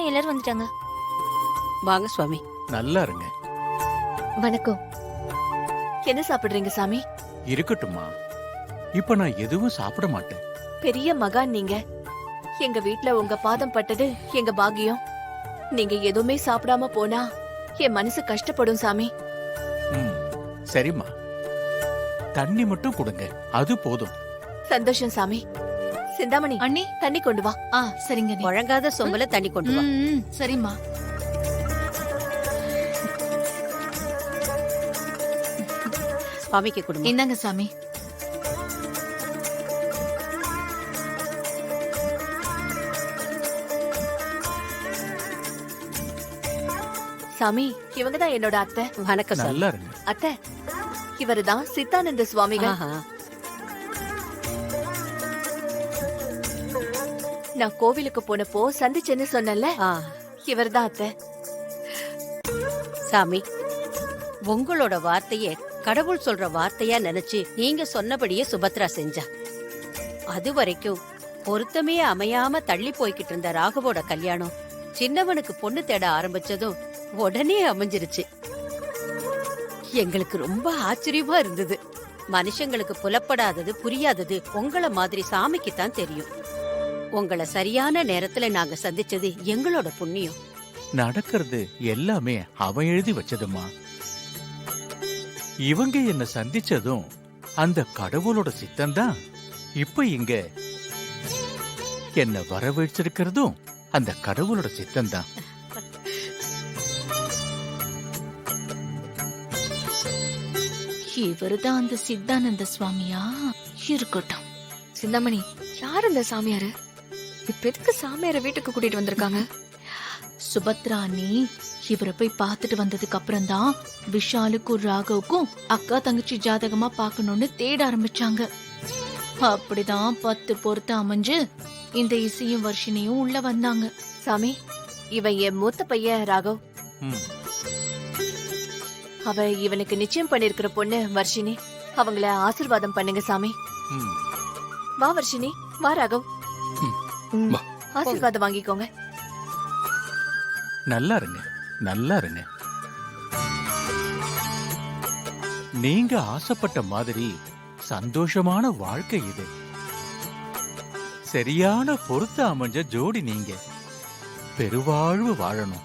எல்லாரும் வந்துட்டாங்க. வாங்க சுவாமி. நல்லா இருங்க. வணக்கம். என்ன சாப்பிடுறீங்க சாமி? இருக்கட்டும்மா, இப்ப நான் எதுவும் சாப்பிட மாட்டேன். பெரிய மகான் நீங்க. எங்க வீட்ல உங்க பாதம் பட்டது எங்க பாக்கியம். நீங்க எதுவுமே சாப்பிடாம போனா என் மனசு கஷ்டப்படும் சாமி. ம், சரிம்மா, தண்ணி மட்டும் கொடுங்க, அது போதும். சந்தோஷம் சாமி. சிந்தாமணி, அண்ணி, தண்ணி கொண்டு வா. சரிங்க அண்ணி. வழங்காத சொம்பல தண்ணி கொண்டு வா. சரிம்மா. சுவாமிக்கு கொடுங்க. இந்தாங்க சாமி. சாமி, இவங்கதான் என்னோட அத்தை. வணக்கம் சாமி. நல்லா இருங்க. அத்தை, இவருதான் சித்தானந்த சுவாமிகள். ஆஹா. நான் கோவிலுக்கு போனப்போ சந்திச்சேன்னு சொன்னல, ஆ, இவர்தான் அத்தை. சாமி, உங்களோட வார்த்தைய கடவுள் சொல்ற வார்த்தையா நினைச்சு நீங்க சொன்னபடியே சுபத்ரா செஞ்சா. அது வரைக்கும் பொருத்தமே அமையாம தள்ளி போய்கிட்டு இருந்த ராகவோட கல்யாணம் சின்னவனுக்கு பொண்ணு தேட ஆரம்பிச்சதும் உடனே அமைஞ்சிருச்சு. எங்களுக்கு ரொம்ப ஆச்சரியமா இருந்தது. மனுஷங்களுக்கு புலப்படாதது புரியாதது உங்கள மாதிரி சாமிக்கு தான் தெரியும். உங்களை சரியான நேரத்துல நாங்க சந்திச்சது எங்களோட புண்ணியம். நடக்கிறது எல்லாமே அவன் எழுதி வச்சதுமா. இவங்க என்ன சந்திச்சதும் அந்த கடவுளோட சித்தம்தான். இப்ப இங்க என்ன வரவேற்றிருக்கிறதும் அந்த கடவுளோட சித்தம்தான். இவருதான் அந்த சித்தானந்த சுவாமியா? இருக்கட்டும். சிந்தாமணி, யார் இந்த சாமியாரு? இப்ப எதுக்கு சாமியார வீட்டுக்கு கூட்டிட்டு வந்திருக்காங்க? சுபத்ரா அண்ணி இவரை போய் பார்த்துட்டு வந்ததுக்கு அப்புறம் தான் விஷாலுக்கும் ராகவுக்கும் அக்கா தங்கச்சி ஜாதகமா பார்க்கணும்னு தேட ஆரம்பிச்சாங்க. அப்படிதான் 10 பொறுத்து அமைஞ்சு இந்த இசையும் வர்ஷினியும் உள்ள வந்தாங்க. சாமி, இவன் என் மூத்த பையன் ராகவ். ம், அவ இவனுக்கு நிச்சயம் பண்ணிருக்கிற பொண்ணு வர்ஷினி. அவங்கள ஆசீர்வாதம் பண்ணுங்க சாமி. ம். வா வர்ஷினி, வா ராகவ். ம், வா. ஆசீர்வாதம் வாங்கிக்கோங்க. நல்லா இருங்க, நல்லா இருங்க. நீங்க ஆசைப்பட்ட மாதிரி சந்தோஷமான வாழ்க்கை இது. சரியான பொருத்த அமைஞ்ச ஜோடி நீங்க. பெருவாழ்வு வாழணும்.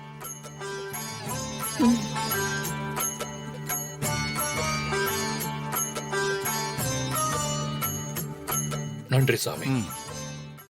நன்றி சாமி. ம்.